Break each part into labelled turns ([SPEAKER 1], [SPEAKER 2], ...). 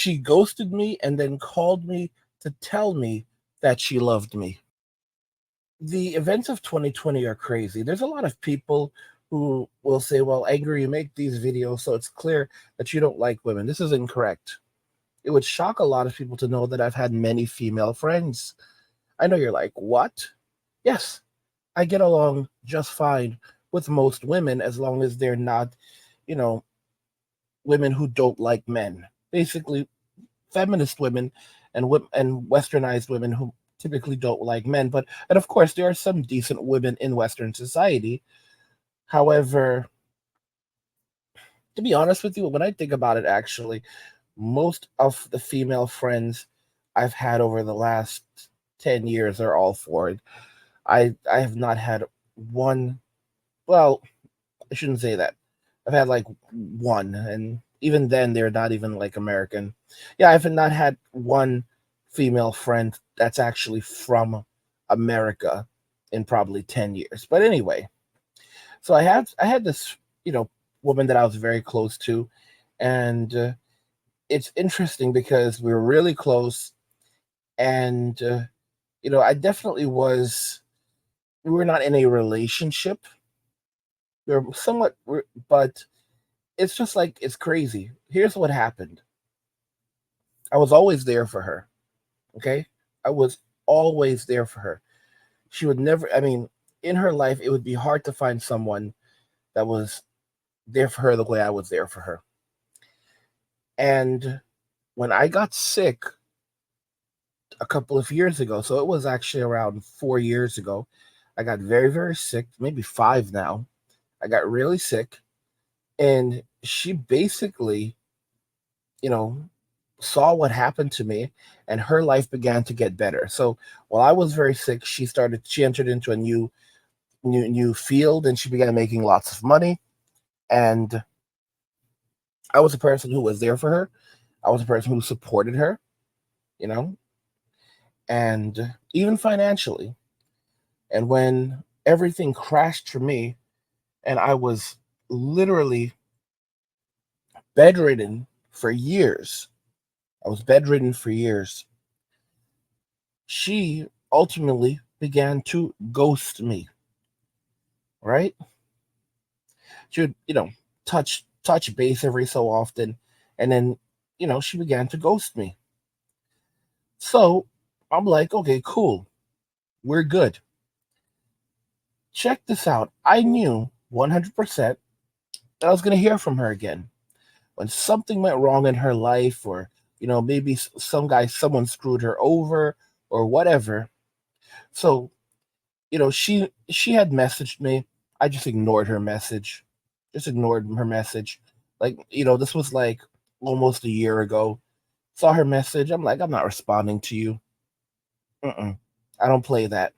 [SPEAKER 1] She ghosted me and then called me to tell me that she loved me. The events of 2020 are crazy. There's a lot of people who will say, well, Angry, you make these videos, so it's clear that you don't like women. This is incorrect. It would shock a lot of people to know that I've had many female friends. I know you're like, what? Yes, I get along just fine with most women as long as they're not, you know, women who don't like men. Basically, feminist women and westernized women who typically don't like men. But and of course, there are some decent women in Western society. However, to be honest with you, when I think about it, actually, most of the female friends I've had over the last 10 years are all for it. I have not had one. Well, I shouldn't say that. I've had like one, and even then, they're not even like American. Yeah, I've not had one female friend that's actually from America in probably 10 years. But anyway, so I had this woman that I was very close to, and it's interesting because we were really close, and I definitely was. We were not in a relationship. We were somewhat, but it's just like it's crazy. Here's what happened. I was always there for her. Okay, I was always there for her. She would never. I mean, in her life, it would be hard to find someone that was there for her the way I was there for her. And when I got sick a couple of years ago, so it was actually around 4 years ago, I got very, very sick, maybe five now. I got really sick, and she basically, you know, saw what happened to me, and her life began to get better. So while I was very sick, she entered into a new field, and she began making lots of money. And I was a person who was there for her. I was a person who supported her, you know, and even financially. And when everything crashed for me, and I was literally bedridden for years, I was bedridden for years. She ultimately began to ghost me, right? She would, touch base every so often, and then, she began to ghost me. So I'm like, okay, cool, we're good. Check this out. I knew 100% that I was going to hear from her again when something went wrong in her life, or maybe someone screwed her over, or whatever. So she had messaged me. I just ignored her message. Just ignored her message. Like, this was like almost a year ago. Saw her message. I'm like, I'm not responding to you. Mm-mm. I don't play that.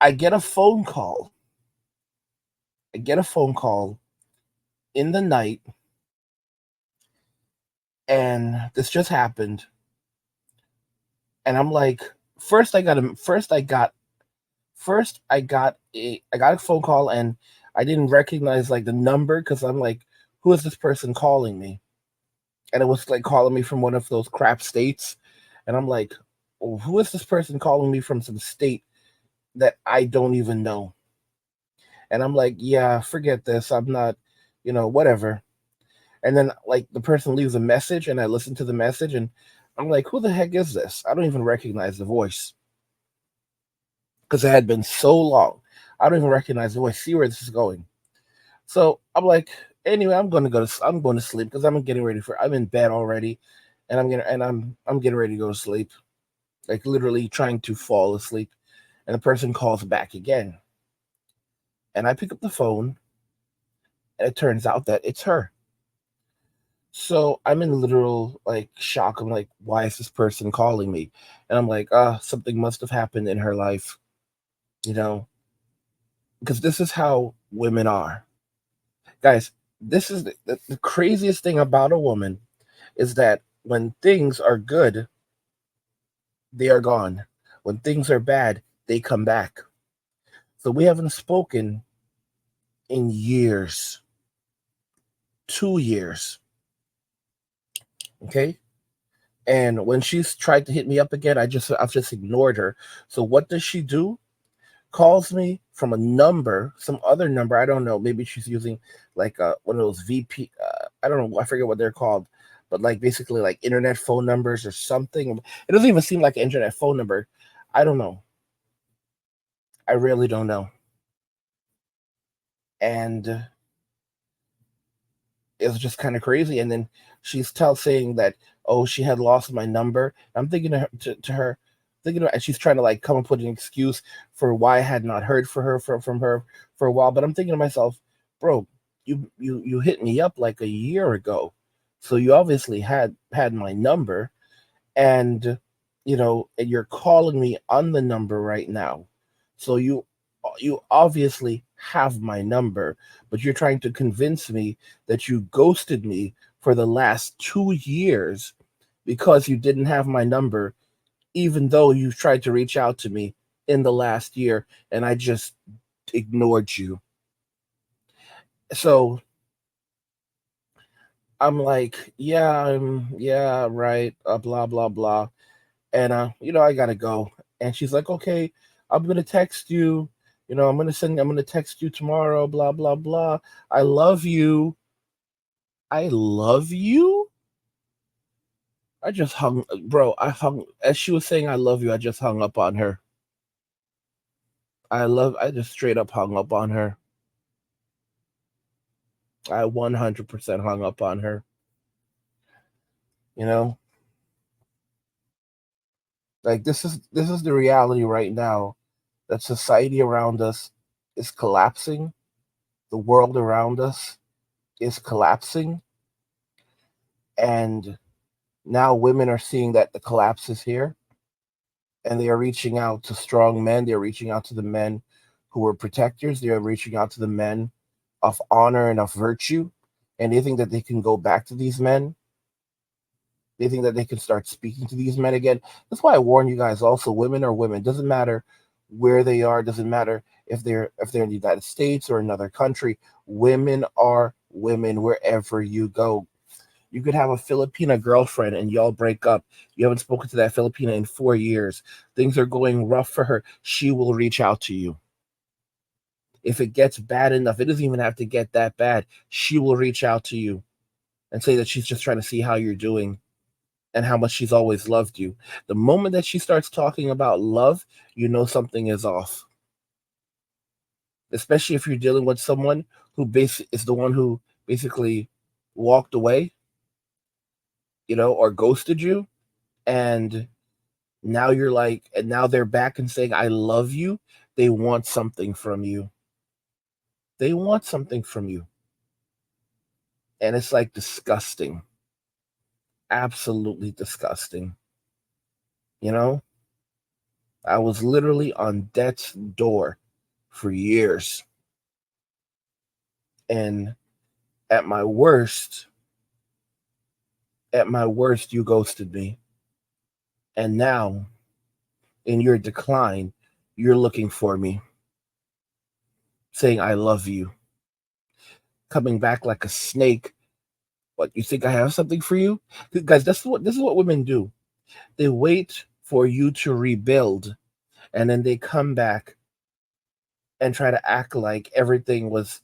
[SPEAKER 1] I get a phone call. I get a phone call in the night, and this just happened. And I'm like, first I got a first I got first I got a phone call, and I didn't recognize like the number, because I'm like, who is this person calling me? And it was like calling me from one of those crap states. And I'm like, oh, who is this person calling me from some state that I don't even know? And I'm like, yeah, forget this. I'm not, whatever. And then like the person leaves a message, and I listen to the message, and I'm like, who the heck is this? I don't even recognize the voice, because it had been so long. I don't even recognize the voice. See where this is going. So I'm like, anyway, I'm going to sleep, because I'm in bed already, and I'm getting ready to go to sleep, like literally trying to fall asleep. And the person calls back again, and I pick up the phone, and it turns out that it's her. So I'm in literal like shock. I'm like, why is this person calling me? And I'm like, something must have happened in her life, you know, because this is how women are. Guys, this is the craziest thing about a woman, is that when things are good, they are gone. When things are bad, they come back. So we haven't spoken in years, 2 years. Okay. And when she's tried to hit me up again, I've just ignored her. So what does she do? Calls me from a number, some other number. I don't know. Maybe she's using like one of those VP. I don't know. I forget what they're called, but like basically like internet phone numbers or something. It doesn't even seem like an internet phone number. I don't know. I really don't know. And it was just kind of crazy. And then she's saying that, oh, she had lost my number. I'm thinking to her, thinking and she's trying to like come up with an excuse for why I had not heard from her for a while. But I'm thinking to myself, bro, you hit me up like a year ago, so you obviously had my number, and and you're calling me on the number right now, so you obviously have my number, but you're trying to convince me that you ghosted me for the last 2 years because you didn't have my number, even though you tried to reach out to me in the last year and I just ignored you. So I'm like, yeah, right, blah blah blah. And I gotta go. And she's like, okay, I'm gonna text you. I'm gonna text you tomorrow. Blah blah blah. I love you. I love you. I just hung, bro. I hung as she was saying, I love you. I just hung up on her. I just straight up hung up on her. I 100% hung up on her. You know, like this is the reality right now, that society around us is collapsing. The world around us is collapsing, and now women are seeing that the collapse is here, and they are reaching out to strong men. They're reaching out to the men who are protectors. They are reaching out to the men of honor and of virtue, and they think that they can go back to these men. They think that they can start speaking to these men again. That's why I warn you guys also, women are women. Doesn't matter where they are, doesn't matter if they're in the United States or another country. Women are women wherever you go. You could have a Filipina girlfriend and y'all break up. You haven't spoken to that Filipina in 4 years. Things are going rough for her. She will reach out to you. If it gets bad enough, it doesn't even have to get that bad. She will reach out to you and say that she's just trying to see how you're doing and how much she's always loved you. The moment that she starts talking about love, you know something is off. Especially if you're dealing with someone who is the one who basically walked away, or ghosted you, and now you're like, and now they're back and saying, I love you. They want something from you. They want something from you. And it's like disgusting. Absolutely disgusting. You know, I was literally on death's door for years. And at my worst, you ghosted me. And now, in your decline, you're looking for me, saying, I love you, coming back like a snake. What, you think I have something for you? Guys, this is what women do. They wait for you to rebuild, and then they come back and try to act like everything was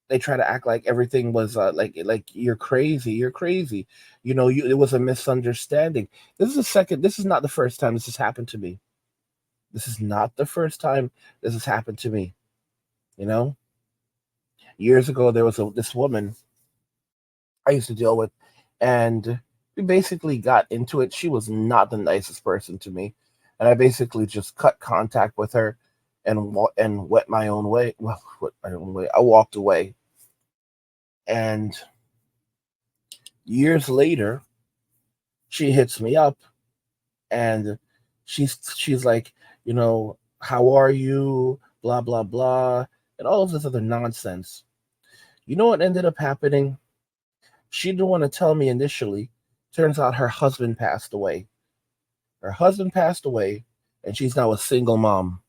[SPEAKER 1] they try to act like everything was like you're crazy, it was a misunderstanding. This is not the first time this has happened to me. This is not the first time this has happened to me. you know Years ago, there was this woman I used to deal with, and we basically got into it. She was not the nicest person to me, and I basically just cut contact with her and went my own way. Well, went my own way. I walked away, and years later, she hits me up, and she's like, how are you? Blah blah blah, and all of this other nonsense. You know what ended up happening? She didn't want to tell me initially. Turns out her husband passed away. Her husband passed away, and she's now a single mom.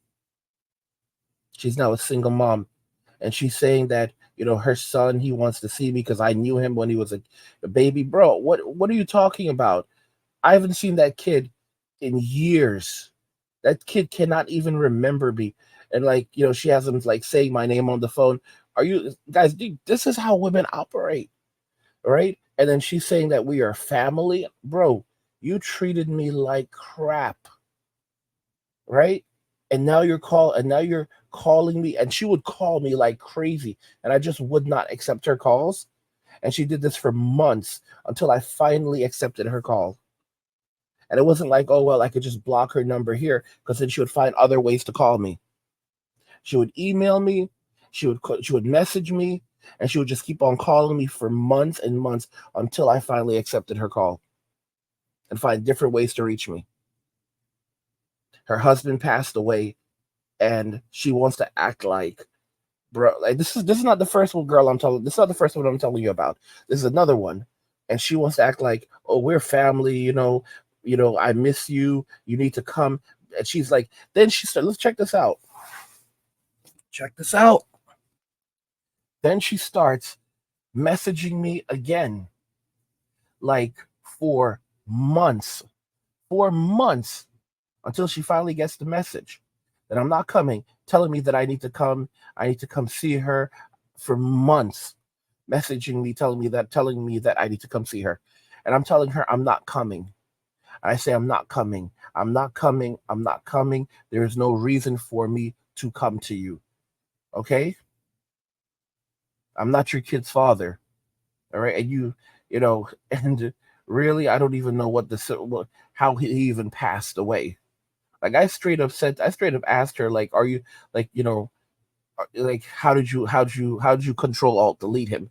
[SPEAKER 1] She's now a single mom, and she's saying that her son, he wants to see me because I knew him when he was a baby. Bro, what are you talking about? I haven't seen that kid in years. That kid cannot even remember me. And like, she has him like saying my name on the phone. Are you guys, this is how women operate, right? And then she's saying that we are family. Bro, you treated me like crap, right? And now you're calling me, and she would call me like crazy, and I just would not accept her calls. And she did this for months until I finally accepted her call. And it wasn't like, oh well, I could just block her number here, because then she would find other ways to call me. She would email me, she would message me, and she would just keep on calling me for months and months until I finally accepted her call and find different ways to reach me. Her husband passed away, and she wants to act like, bro, like this is not the first one, girl. This is not the first one I'm telling you about. This is another one, and she wants to act like, oh, we're family. I miss you. You need to come. And she's like, then she started. Let's check this out. Check this out. Then she starts messaging me again, like months, for months, until she finally gets the message that I'm not coming, telling me that I need to come see her for months, messaging me, telling me that I need to come see her. And I'm telling her I'm not coming. I say I'm not coming. I'm not coming. I'm not coming. There is no reason for me to come to you. Okay? I'm not your kid's father. All right? And and really, I don't even know how he even passed away. Like I straight up asked her, like, are you, like, like, how did you control alt delete him?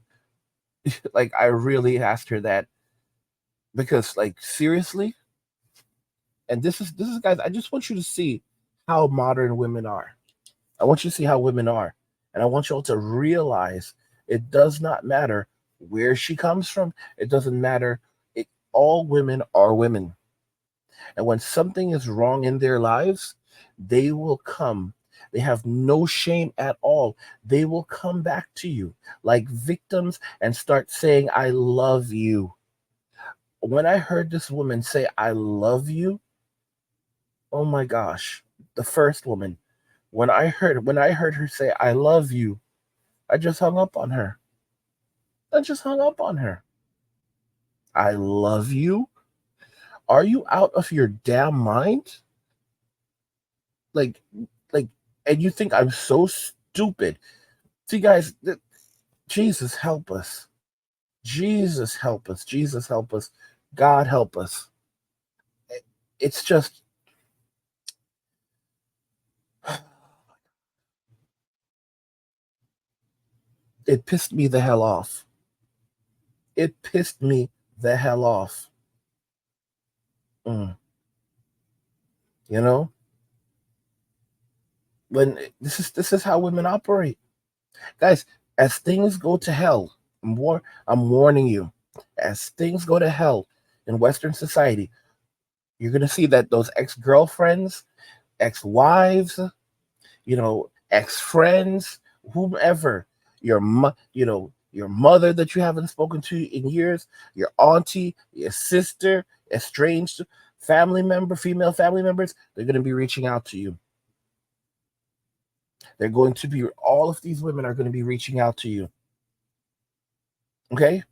[SPEAKER 1] Like, I really asked her that, because, like, seriously. And this is guys, I just want you to see how modern women are. I want you to see how women are, and I want you all to realize it does not matter where she comes from. It doesn't matter. All women are women. And when something is wrong in their lives, they will come. They have no shame at all. They will come back to you like victims and start saying, I love you. When I heard this woman say, I love you, oh my gosh, the first woman, when I heard her say, I love you, I just hung up on her. I just hung up on her. I love you? Are you out of your damn mind? Like, like, and you think I'm so stupid? See, guys, Jesus help us. Jesus help us. Jesus help us. God help us. It's just, it pissed me the hell off. It pissed me the hell off. Mm, you know, when this is how women operate, guys. As things go to hell, I'm warning you. As things go to hell in Western society, you're gonna see that those ex-girlfriends, ex-wives, ex-friends, whomever, your mother that you haven't spoken to in years, your auntie, your sister, estranged family member, female family members, they're going to be reaching out to you. All of these women are going to be reaching out to you. Okay?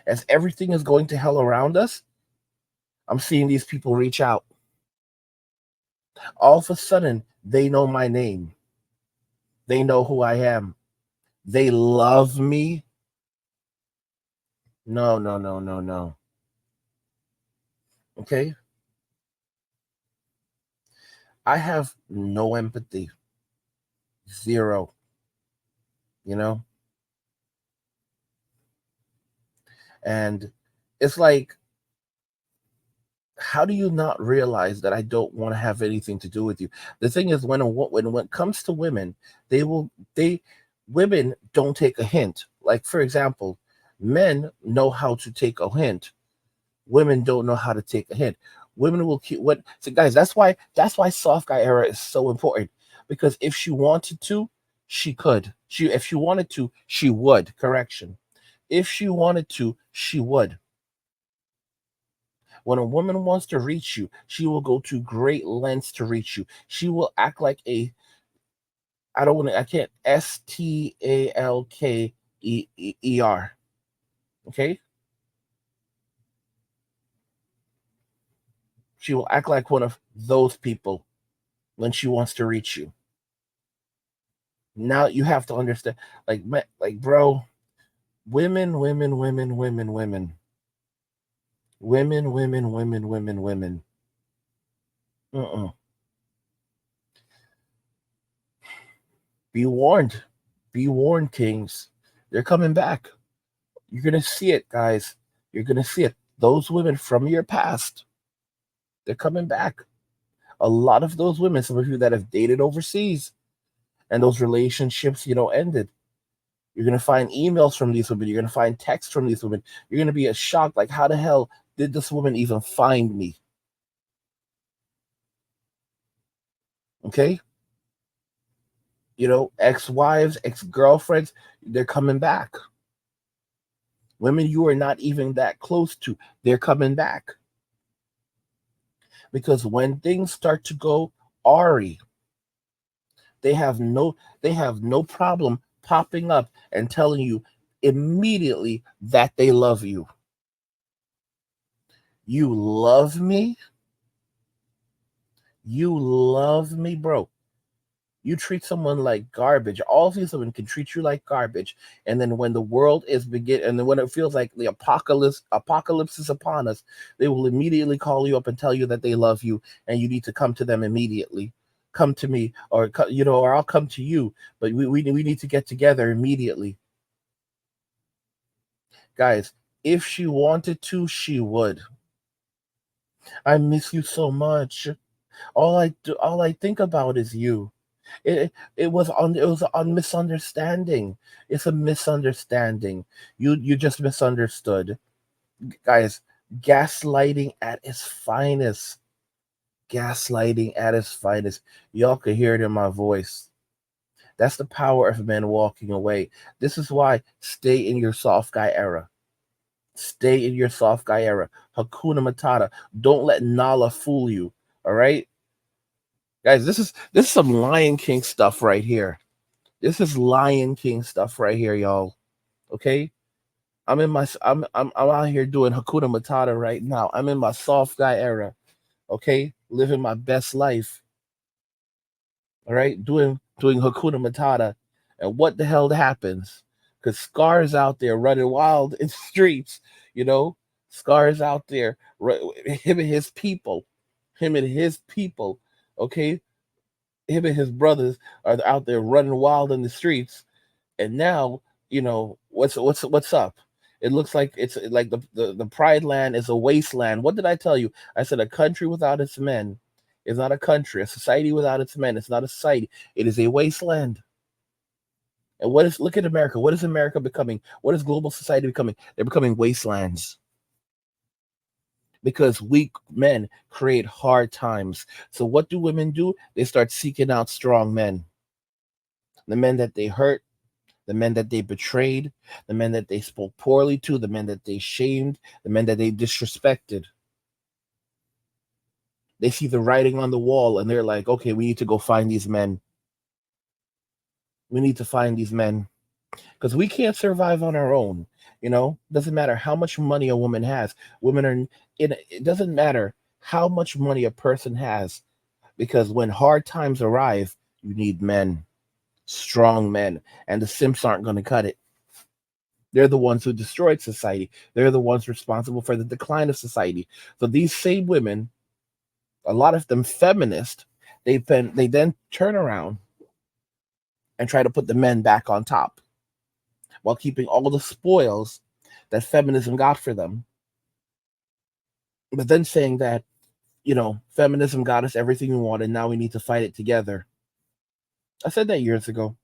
[SPEAKER 1] As everything is going to hell around us, I'm seeing these people reach out. All of a sudden, they know my name. They know who I am. They love me. No, no, no, no, no. Okay? I have no empathy. Zero. You know? And it's like, how do you not realize that I don't want to have anything to do with you? The thing is, when it comes to women, women don't take a hint. Like, for example, men know how to take a hint. Women don't know how to take a hint. Women will keep so guys, that's why soft guy era is so important. Because if she wanted to, She could. If she wanted to, she would. Correction. If she wanted to, she would. When a woman wants to reach you, she will go to great lengths to reach you. She will act like a I don't want to I can't Stalker. Okay? She will act like one of those people when she wants to reach you. Now you have to understand, like bro, women, women, women, women, women, women, women, women, women, women. Uh-uh. Be warned. Be warned, kings. They're coming back. You're gonna see it, guys. You're gonna see it. Those women from your past, they're coming back. A lot of those women, some of you that have dated overseas and those relationships, ended. You're gonna find emails from these women. You're gonna find texts from these women. You're gonna be shocked, like, how the hell did this woman even find me? Okay, ex-wives, ex-girlfriends, they're coming back. Women you are not even that close to, they're coming back. Because when things start to go awry, they have no problem popping up and telling you immediately that they love you. You love me? You love me, bro. You treat someone like garbage. All these women can treat you like garbage. And then when the world is and then when it feels like the apocalypse is upon us, they will immediately call you up and tell you that they love you and you need to come to them immediately. Come to me, or I'll come to you. But we need to get together immediately. Guys, if she wanted to, she would. I miss you so much. All I think about is you. It was on misunderstanding. It's a misunderstanding. You just misunderstood. Guys, gaslighting at its finest. Gaslighting at its finest. Y'all could hear it in my voice. That's the power of men walking away. This is why stay in your soft guy era. Stay in your soft guy era. Hakuna Matata. Don't let Nala fool you. All right? Guys, this is some Lion King stuff right here. This is Lion King stuff right here, y'all. Okay? I'm out here doing Hakuna Matata right now. I'm in my soft guy era. Okay? Living my best life. All right? Doing Hakuna Matata. And what the hell happens? Because Scar's out there running wild in the streets, Scar's out there, him and his people. Okay? Him and his brothers are out there running wild in the streets, and now what's up. It looks like it's like the Pride Land is a wasteland. What did I tell you? I said a country without its men is not a country. A society without its men is not a society. It is a wasteland. And look at America. What is America becoming? What is global society becoming? They're becoming wastelands. Because weak men create hard times. So what do women do? They start seeking out strong men. The men that they hurt, the men that they betrayed, the men that they spoke poorly to, the men that they shamed, the men that they disrespected. They see the writing on the wall and they're like, okay, we need to go find these men. We need to find these men because we can't survive on our own. Doesn't matter how much money a woman has. It doesn't matter how much money a person has, because when hard times arrive, you need men, strong men, and the simps aren't going to cut it. They're the ones who destroyed society. They're the ones responsible for the decline of society. So these same women, a lot of them feminist, they then turn around and try to put the men back on top while keeping all the spoils that feminism got for them. But then saying that, feminism got us everything we wanted. Now we need to fight it together. I said that years ago.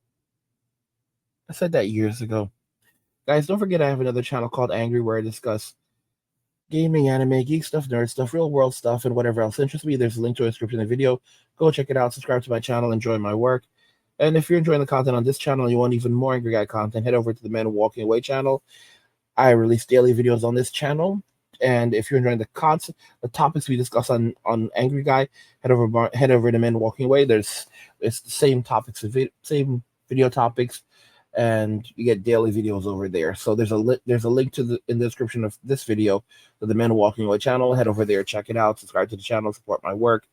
[SPEAKER 1] Guys, don't forget I have another channel called Angry where I discuss gaming, anime, geek stuff, nerd stuff, real world stuff, and whatever else interests me. There's a link to a description in the video. Go check it out. Subscribe to my channel. Enjoy my work. And if you're enjoying the content on this channel and you want even more Angry Guy content, head over to the Men Walking Away channel. I release daily videos on this channel. And if you're enjoying the topics we discuss on Angry Guy, head over to Men Walking Away. It's the same topics, same video topics, and you get daily videos over there. So there's a link in the description of this video to the Men Walking Away channel. Head over there, check it out, subscribe to the channel, support my work.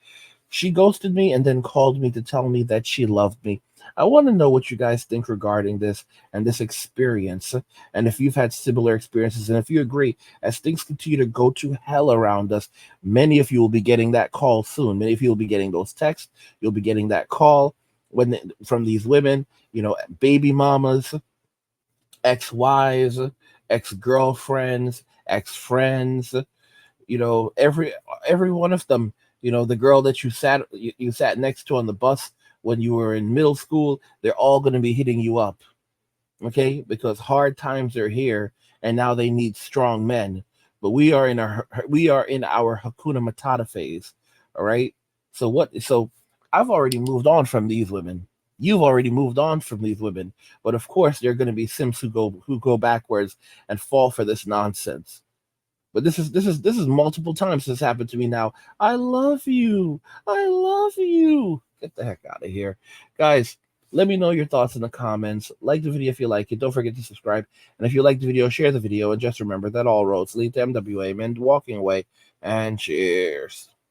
[SPEAKER 1] She ghosted me and then called me to tell me that she loved me. I want to know what you guys think regarding this and this experience, and if you've had similar experiences, and if you agree, as things continue to go to hell around us, many of you will be getting that call soon. Many of you will be getting those texts. You'll be getting that call from these women, baby mamas, ex-wives, ex-girlfriends, ex-friends, every one of them, the girl that you sat next to on the bus when you were in middle school, they're all going to be hitting you up, okay? Because hard times are here, and now they need strong men. But we are in our Hakuna Matata phase, all right? So I've already moved on from these women. You've already moved on from these women, but of course there are going to be simps who go backwards and fall for this nonsense. But this is multiple times this happened to me now. I love you. I love you. Get the heck out of here. Guys, let me know your thoughts in the comments. Like the video if you like it. Don't forget to subscribe. And if you like the video, share the video. And just remember that all roads lead to MWA, Men Walking Away. And cheers.